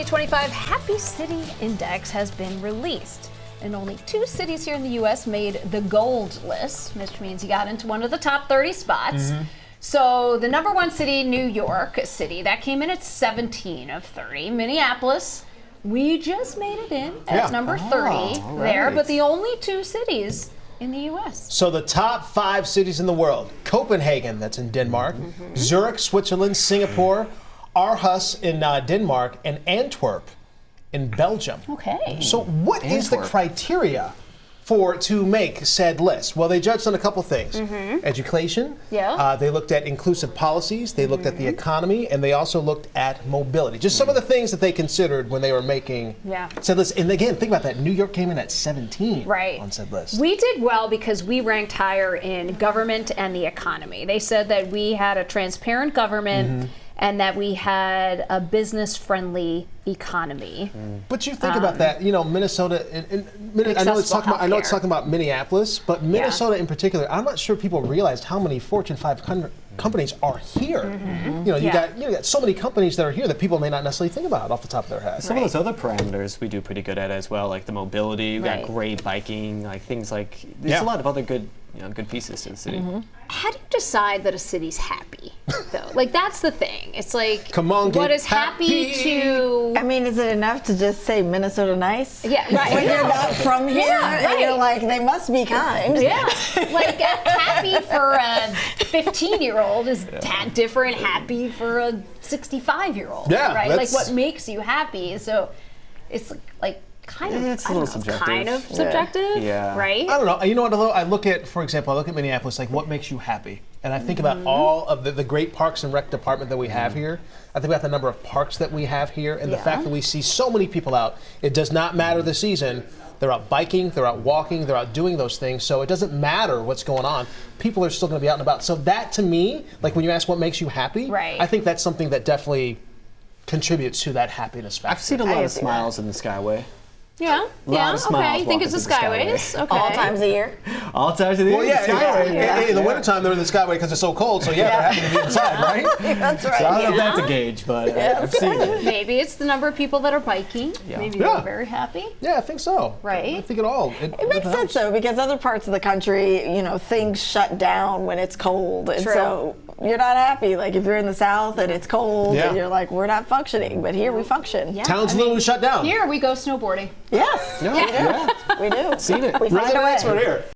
2025 Happy City Index has been released. And only 2 cities here in the U.S. made the gold list, which means you got into one of the top 30 spots. So the number 1 city, New York City, that came in at 17 of 30. Minneapolis, we just made it in at number 30 there, but the only 2 cities in the U.S. So the top 5 cities in the world: Copenhagen, that's in Denmark, Zurich, Switzerland, Singapore, Aarhus in Denmark, and Antwerp in Belgium. Okay. So what is the criteria to make said list? Well, they judged on a couple things. Education. Yeah. They looked at inclusive policies. They looked at the economy, and they also looked at mobility. Just some of the things that they considered when they were making said list. And again, think about that. New York came in at 17 on said list. We did well because we ranked higher in government and the economy. They said that we had a transparent government and that we had a business-friendly economy. But you think about that, you know, Minnesota. I know it's talking about Minneapolis, but Minnesota in particular. I'm not sure people realized how many Fortune 500 companies are here. You know, you got so many companies that are here that people may not necessarily think about off the top of their head. Some of those other parameters we do pretty good at as well, like the mobility. We got great biking, like things like. There's a lot of other good, good pieces to the city. How do you decide that a city's happy, though? Like, that's the thing. It's like, come on, what is happy to? I mean, is it enough to just say Minnesota nice? Yeah, right. When you're not from here, and you're like, they must be kind. Yeah, like happy for a 15-year-old is different. Happy for a 65-year-old. Yeah, right. Like, what makes you happy? So, it's like. It's a little subjective. Kind of subjective, right? I don't know. You know what? I look at, for example, Minneapolis, like what makes you happy? And I think about all of the great parks and rec department that we have here. I think about the number of parks that we have here and the fact that we see so many people out. It does not matter the season. They're out biking, they're out walking, they're out doing those things. So it doesn't matter what's going on. People are still going to be out and about. So that, to me, like when you ask what makes you happy, I think that's something that definitely contributes to that happiness factor. I've seen a lot of smiles in the Skyway. Yeah, okay. You think it's the Skyways? Okay. All times of year? All times of the year. Well, in the wintertime, they're in the Skyway because it's so cold, so they're happy to be inside, right? That's right. So I don't know if that's a gauge, but I've seen it. Maybe it's the number of people that are biking. Maybe they're very happy. Yeah, I think so. Right. I think it makes sense, though, because other parts of the country, things shut down when it's cold. And so you're not happy. Like, if you're in the South and it's cold, and you're like, we're not functioning. But here we function. Yeah. Towns literally shut down. Here we go snowboarding. Yes. Yeah. We do. Seen it. We find a way. We're here.